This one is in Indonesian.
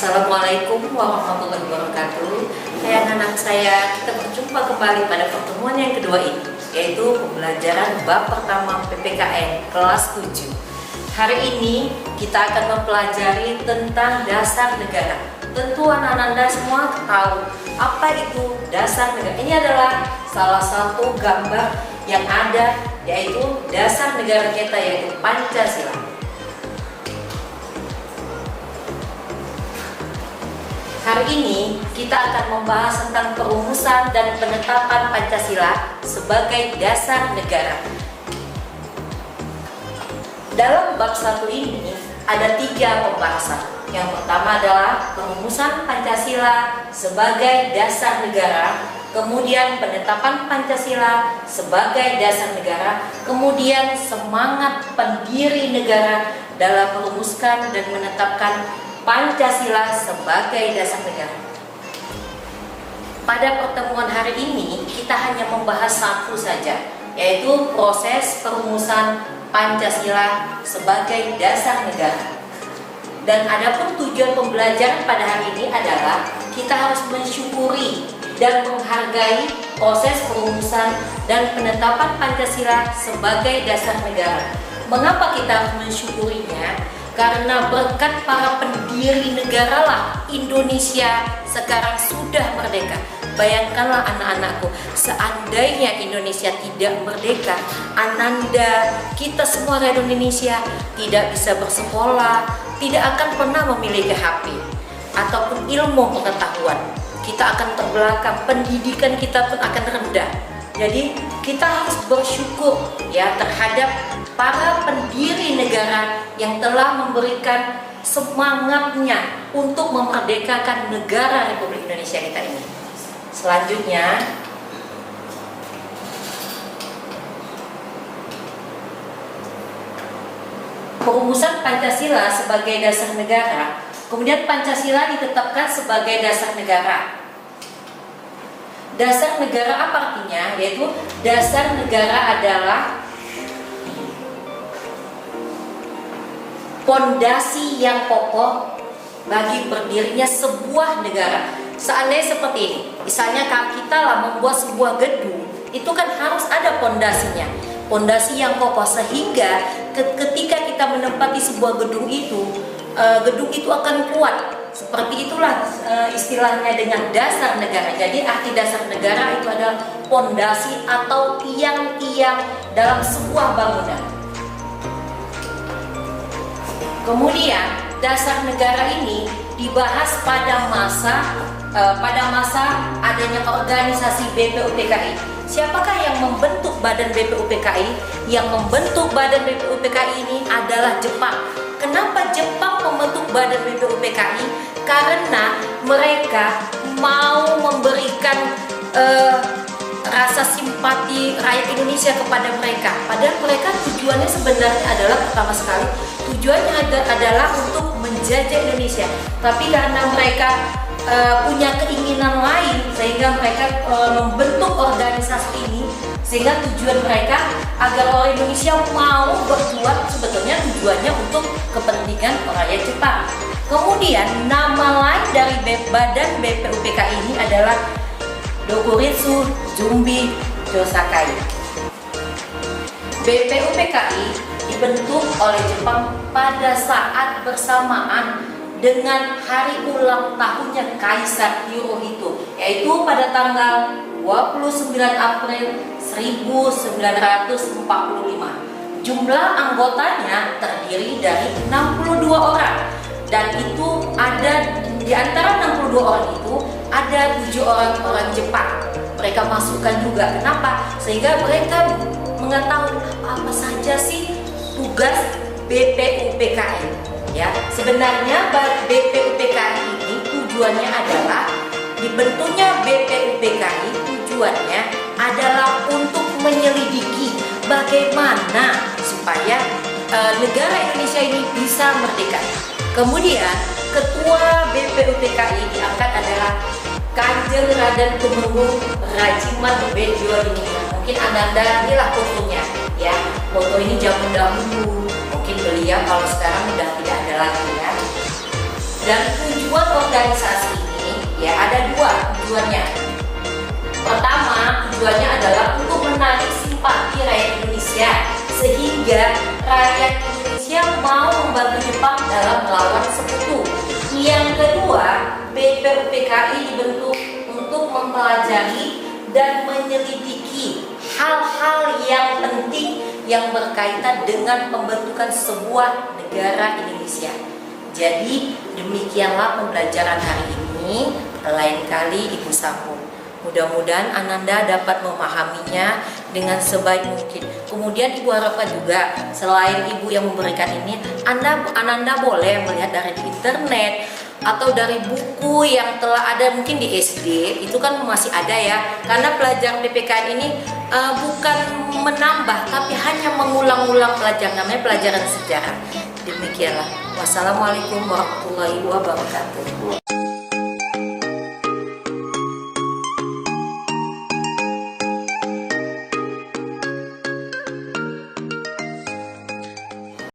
Assalamualaikum warahmatullahi wabarakatuh. Anak saya, kita berjumpa kembali pada pertemuan yang kedua ini, yaitu pembelajaran bab pertama PPKN kelas 7. Hari ini kita akan mempelajari tentang dasar negara. Tentu anak-anak Anda semua tahu apa itu dasar negara. Ini adalah salah satu gambar yang ada, yaitu dasar negara kita, yaitu Pancasila. Hari ini kita akan membahas tentang perumusan dan penetapan Pancasila sebagai dasar negara. Dalam bab 1 ini ada 3 pembahasan. Yang pertama adalah perumusan Pancasila sebagai dasar negara, kemudian penetapan Pancasila sebagai dasar negara, kemudian semangat pendiri negara dalam merumuskan dan menetapkan Pancasila sebagai dasar negara. Pada pertemuan hari ini kita hanya membahas satu saja, yaitu proses perumusan Pancasila sebagai dasar negara. Dan adapun tujuan pembelajaran pada hari ini adalah kita harus mensyukuri dan menghargai proses perumusan dan penetapan Pancasila sebagai dasar negara. Mengapa kita harus mensyukurinya? Karena berkat para pendiri negara lah Indonesia sekarang sudah merdeka. Bayangkanlah anak-anakku, seandainya Indonesia tidak merdeka, Ananda, kita semua rakyat Indonesia tidak bisa bersekolah, tidak akan pernah memiliki HP ataupun ilmu pengetahuan. Kita akan terbelakang, pendidikan kita pun akan rendah. Jadi kita harus bersyukur ya terhadap para pendiri negara yang telah memberikan semangatnya untuk memerdekakan negara Republik Indonesia kita ini. Selanjutnya, perumusan Pancasila sebagai dasar negara, kemudian Pancasila ditetapkan sebagai dasar negara. Dasar negara apa artinya? Yaitu dasar negara adalah pondasi yang kokoh bagi berdirinya sebuah negara. Seandainya seperti ini, misalnya kalau kita membuat sebuah gedung, itu kan harus ada pondasinya, pondasi yang kokoh, sehingga ketika kita menempati sebuah gedung itu akan kuat. Seperti itulah istilahnya dengan dasar negara. Jadi arti dasar negara itu adalah pondasi atau tiang-tiang dalam sebuah bangunan. Kemudian dasar negara ini dibahas pada masa adanya organisasi BPUPKI. Siapakah yang membentuk badan BPUPKI? Yang membentuk badan BPUPKI ini adalah Jepang. Kenapa Jepang membentuk badan BPUPKI? Karena mereka mau memberikan rasa simpati rakyat Indonesia kepada mereka. Padahal mereka tujuannya sebenarnya adalah pertama sekali tujuannya adalah untuk menjajah Indonesia. Tapi karena mereka punya keinginan lain, sehingga mereka membentuk organisasi ini, sehingga tujuan mereka agar orang Indonesia mau berbuat, sebetulnya tujuannya untuk kepentingan rakyat Jepang. Kemudian nama lain dari badan BPUPKI ini adalah Dokuritsu Jumbi Josakai. BPUPKI dibentuk oleh Jepang pada saat bersamaan dengan hari ulang tahunnya Kaisar Hirohito, yaitu pada tanggal 29 April 1945. Jumlah anggotanya terdiri dari 62 orang. Dan itu ada di antara 62 orang itu ada 7 orang Jepang. Mereka masukkan juga. Kenapa? Sehingga mereka mengetahui apa saja sih tugas BPUPKI. Ya, sebenarnya BPUPKI ini tujuannya adalah dibentuknya BPUPKI, tujuannya adalah untuk menyelidiki bagaimana supaya negara Indonesia ini bisa merdeka. Kemudian ketua BPUPKI diangkat adalah Kanjeng Raden Tumenggung Rajiman Bedjodiningrat. Mungkin Anda inilah fotonya ya. Foto ini zaman dahulu. Mungkin beliau kalau sekarang udah tidak ada lagi ya. Dan tujuan organisasi ini ya ada dua tujuannya. Pertama, tujuannya adalah untuk menarik simpati rakyat Indonesia sehingga rakyat Indonesia mau membantu Jepang dalam melawan sekutu. Yang kedua, BPUPKI dibentuk untuk mempelajari dan menyelidiki hal-hal yang penting yang berkaitan dengan pembentukan sebuah negara Indonesia. Jadi demikianlah pembelajaran hari ini. Lain kali Ibu sambung. Mudah-mudahan Ananda dapat memahaminya dengan sebaik mungkin. Kemudian Ibu harapkan juga selain Ibu yang memberikan ini, Ananda boleh melihat dari internet atau dari buku yang telah ada mungkin di SD, itu kan masih ada ya. Karena pelajaran PPKN ini bukan menambah tapi hanya mengulang-ulang pelajaran, namanya pelajaran sejarah. Demikianlah. Wassalamualaikum warahmatullahi wabarakatuh.